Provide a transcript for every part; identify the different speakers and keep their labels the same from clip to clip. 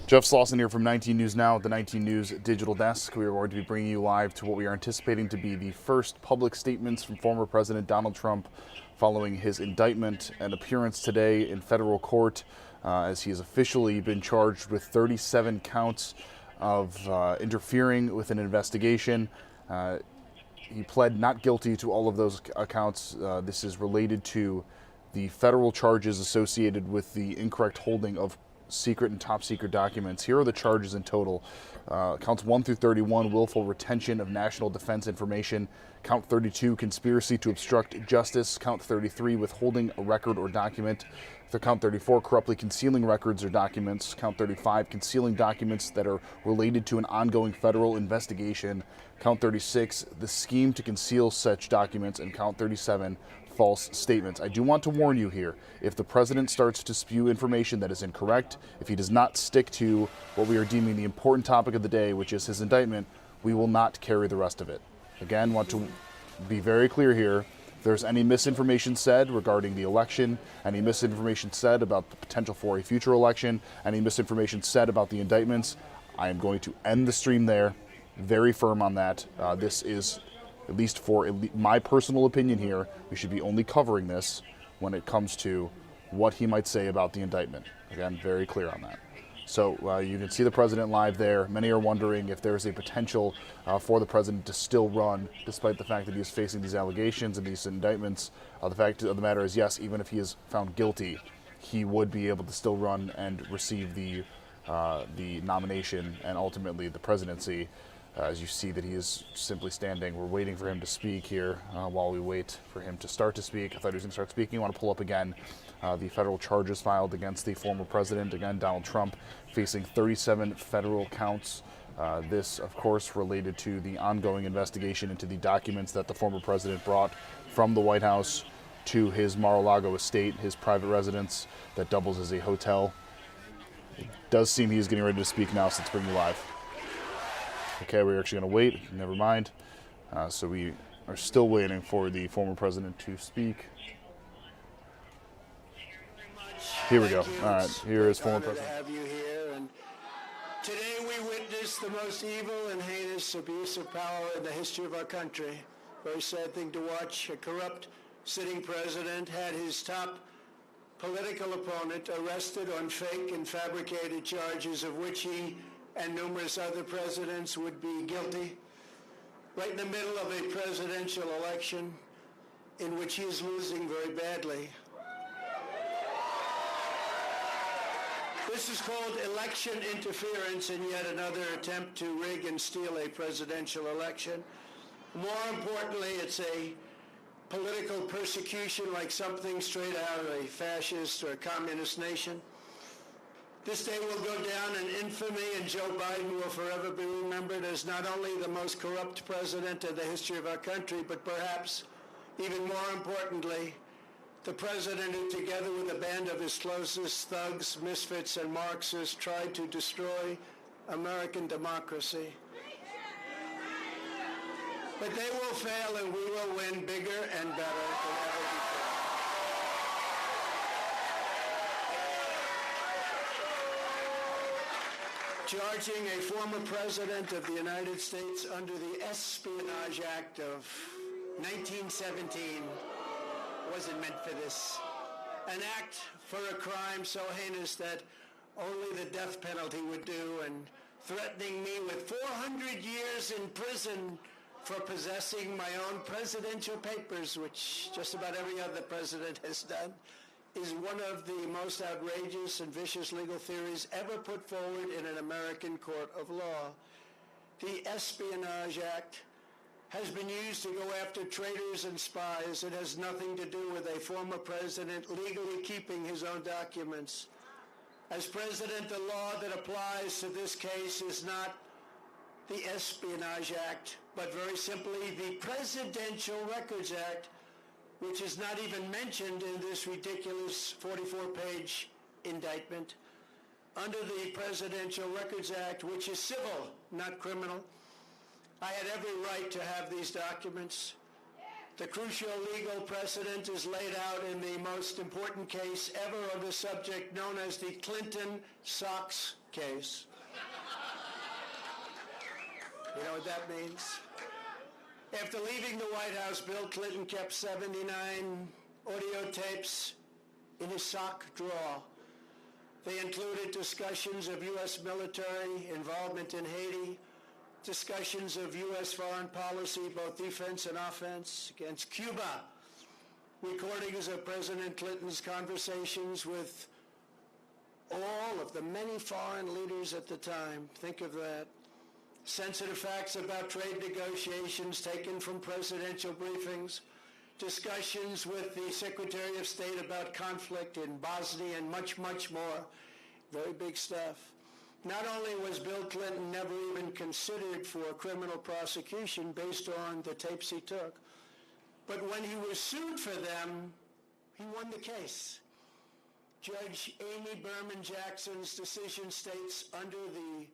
Speaker 1: Jeff Slauson here from 19 News Now at the 19 News Digital Desk. We are going to be bringing you live to what we are anticipating to be the first public statements from former President Donald Trump following his indictment and appearance today in federal court as he has officially been charged with 37 counts of interfering with an investigation. He pled not guilty to all of those accounts. This is related to the federal charges associated with the incorrect holding of secret and top secret documents. Here are the charges in total. Counts 1 through 31, willful retention of national defense information. Count 32, conspiracy to obstruct justice. Count 33, withholding a record or document. Count 34, corruptly concealing records or documents. Count 35, concealing documents that are related to an ongoing federal investigation. Count 36, the scheme to conceal such documents. And count 37, false statements. I do want to warn you here, if the president starts to spew information that is incorrect, if he does not stick to what we are deeming the important topic of the day, which is his indictment, we will not carry the rest of it. Again, want to be very clear here. If there's any misinformation said regarding the election, any misinformation said about the potential for a future election, any misinformation said about the indictments, I am going to end the stream there. Very firm on that. This is, at least for my personal opinion here, we should be only covering this when it comes to what he might say about the indictment. Again, very clear on that. So you can see the president live there. Many are wondering if there's a potential for the president to still run, despite the fact that he is facing these allegations and these indictments. The fact of the matter is, yes, even if he is found guilty, he would be able to still run and receive the nomination and ultimately the presidency. As you see that he is simply standing. We're waiting for him to speak here while we wait for him to start to speak. I thought he was going to start speaking. I want to pull up again the federal charges filed against the former president, again, Donald Trump, facing 37 federal counts. This, of course, related to the ongoing investigation into the documents that the former president brought from the White House to his Mar-a-Lago estate, his private residence that doubles as a hotel. It does seem he's getting ready to speak now, so let's bring you live. Okay, we're actually going to wait. Never mind. So we are still waiting for the former president to speak. Here we go. All right, here is former president.
Speaker 2: To have you here. And today we witness the most evil and heinous abuse of power in the history of our country. Very sad thing to watch. A corrupt sitting president had his top political opponent arrested on fake and fabricated charges of which he and numerous other presidents would be guilty, right in the middle of a presidential election in which he is losing very badly. This is called election interference and yet another attempt to rig and steal a presidential election. More importantly, it's a political persecution like something straight out of a fascist or a communist nation. This day will go down in infamy, and Joe Biden will forever be remembered as not only the most corrupt president in the history of our country, but perhaps even more importantly, the president who, together with a band of his closest thugs, misfits, and Marxists, tried to destroy American democracy. But they will fail, and we will win bigger and better than ever before. Charging a former president of the United States under the Espionage Act of 1917 wasn't meant for this. An act for a crime so heinous that only the death penalty would do, and threatening me with 400 years in prison for possessing my own presidential papers, which just about every other president has done, is one of the most outrageous and vicious legal theories ever put forward in an American court of law. The Espionage Act has been used to go after traitors and spies. It has nothing to do with a former president legally keeping his own documents. As president, the law that applies to this case is not the Espionage Act, but very simply the Presidential Records Act, which is not even mentioned in this ridiculous 44-page indictment. Under the Presidential Records Act, which is civil, not criminal, I had every right to have these documents. The crucial legal precedent is laid out in the most important case ever of the subject, known as the Clinton Socks case. You know what that means? After leaving the White House, Bill Clinton kept 79 audio tapes in his sock drawer. They included discussions of U.S. military involvement in Haiti, discussions of U.S. foreign policy, both defense and offense, against Cuba, recordings of President Clinton's conversations with all of the many foreign leaders at the time. Think of that. Sensitive facts about trade negotiations taken from presidential briefings, discussions with the Secretary of State about conflict in Bosnia, and much, much more. Very big stuff. Not only was Bill Clinton never even considered for criminal prosecution based on the tapes he took, but when he was sued for them, he won the case. Judge Amy Berman Jackson's decision states, under the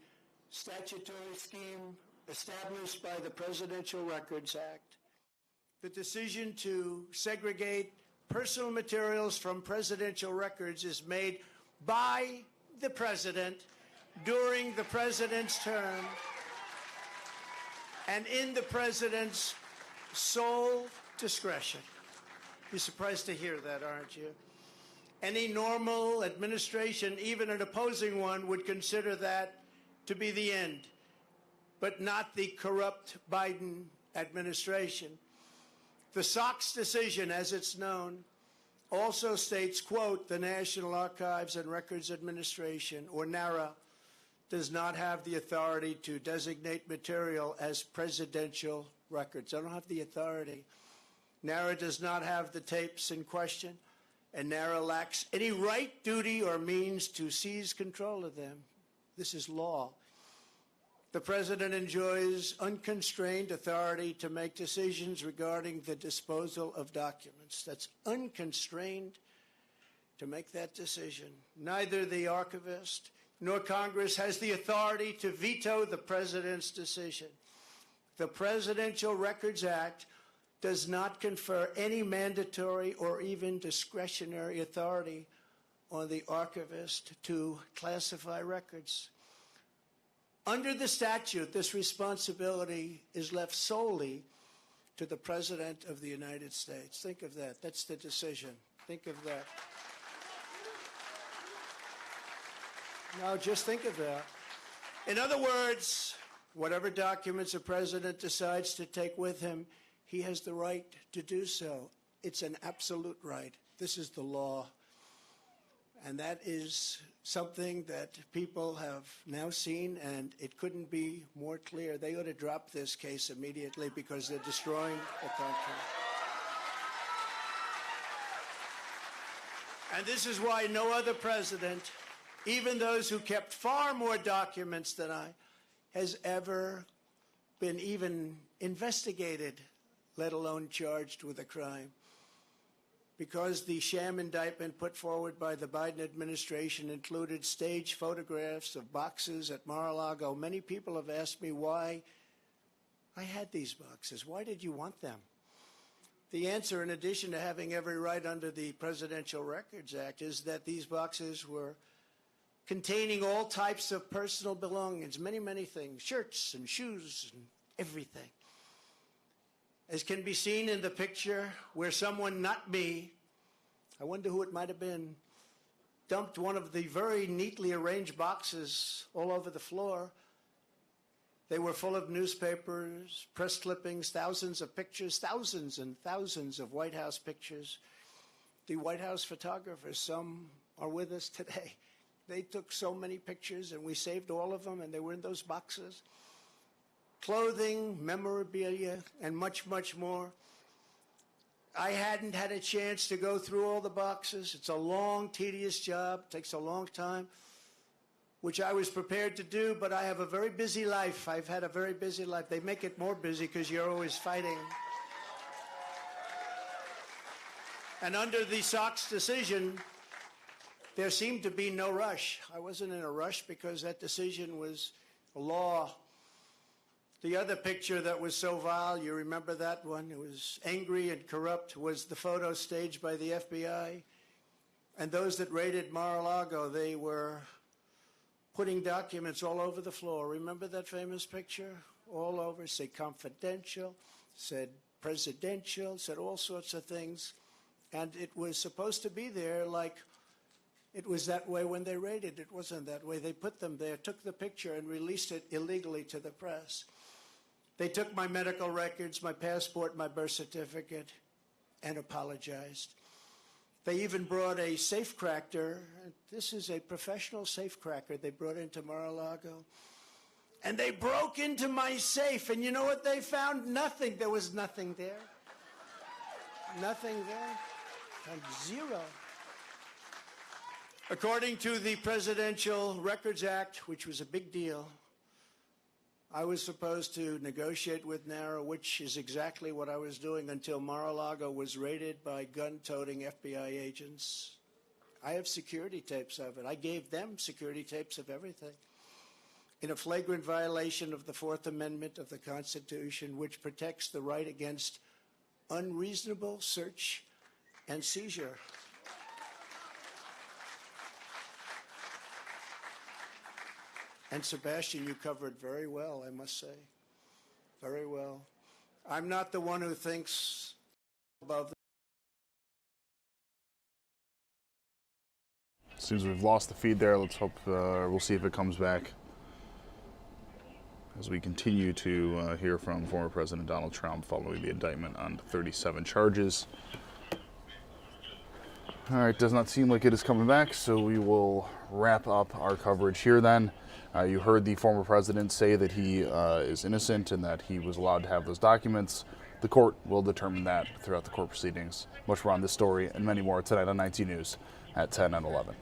Speaker 2: statutory scheme established by the Presidential Records Act, the decision to segregate personal materials from presidential records is made by the president during the president's term and in the president's sole discretion. You're surprised to hear that, aren't you? Any normal administration, even an opposing one, would consider that to be the end, but not the corrupt Biden administration. The Sox decision, as it's known, also states, quote, the National Archives and Records Administration, or NARA, does not have the authority to designate material as presidential records. They don't have the authority. NARA does not have the tapes in question, and NARA lacks any right, duty, or means to seize control of them. This is law. The president enjoys unconstrained authority to make decisions regarding the disposal of documents. That's unconstrained to make that decision. Neither the archivist nor Congress has the authority to veto the president's decision. The Presidential Records Act does not confer any mandatory or even discretionary authority on the archivist to classify records. Under the statute, this responsibility is left solely to the President of the United States. Think of that. That's the decision. Think of that. Now, just think of that. In other words, whatever documents a president decides to take with him, he has the right to do so. It's an absolute right. This is the law. And that is something that people have now seen, and it couldn't be more clear. They ought to drop this case immediately because they're destroying the country. And this is why no other president, even those who kept far more documents than I, has ever been even investigated, let alone charged with a crime. Because the sham indictment put forward by the Biden administration included staged photographs of boxes at Mar-a-Lago, many people have asked me why I had these boxes. Why did you want them? The answer, in addition to having every right under the Presidential Records Act, is that these boxes were containing all types of personal belongings, many, many things, shirts and shoes and everything. As can be seen in the picture where someone, not me, I wonder who it might have been, dumped one of the very neatly arranged boxes all over the floor. They were full of newspapers, press clippings, thousands of pictures, thousands and thousands of White House pictures. The White House photographers, some are with us today. They took so many pictures, and we saved all of them, and they were in those boxes. Clothing, memorabilia, and much, much more. I hadn't had a chance to go through all the boxes. It's a long, tedious job. It takes a long time, which I was prepared to do, but I have a very busy life. I've had a very busy life. They make it more busy because you're always fighting. And under the Sox decision, there seemed to be no rush. I wasn't in a rush because that decision was a law. The other picture that was so vile, you remember that one? It was angry and corrupt, was the photo staged by the FBI. And those that raided Mar-a-Lago, they were putting documents all over the floor. Remember that famous picture? All over, say confidential, said presidential, said all sorts of things. And it was supposed to be there like it was that way when they raided. It wasn't that way. They put them there, took the picture, and released it illegally to the press. They took my medical records, my passport, my birth certificate, and apologized. They even brought a safecracker. This is a professional safecracker they brought into Mar-a-Lago. And they broke into my safe, and you know what they found? Nothing. There was nothing there. Nothing there. And zero. According to the Presidential Records Act, which was a big deal, I was supposed to negotiate with NARA, which is exactly what I was doing until Mar-a-Lago was raided by gun-toting FBI agents. I have security tapes of it. I gave them security tapes of everything. In a flagrant violation of the Fourth Amendment of the Constitution, which protects the right against unreasonable search and seizure. And Sebastian, you covered very well, I must say. Very well. I'm not the one who thinks above the...
Speaker 1: Seems we've lost the feed there. Let's hope, we'll see if it comes back as we continue to hear from former President Donald Trump following the indictment on 37 charges. All right, does not seem like it is coming back, so we will wrap up our coverage here then. You heard the former president say that he is innocent and that he was allowed to have those documents. The court will determine that throughout the court proceedings. Much more on this story and many more tonight on 19 News at 10 and 11.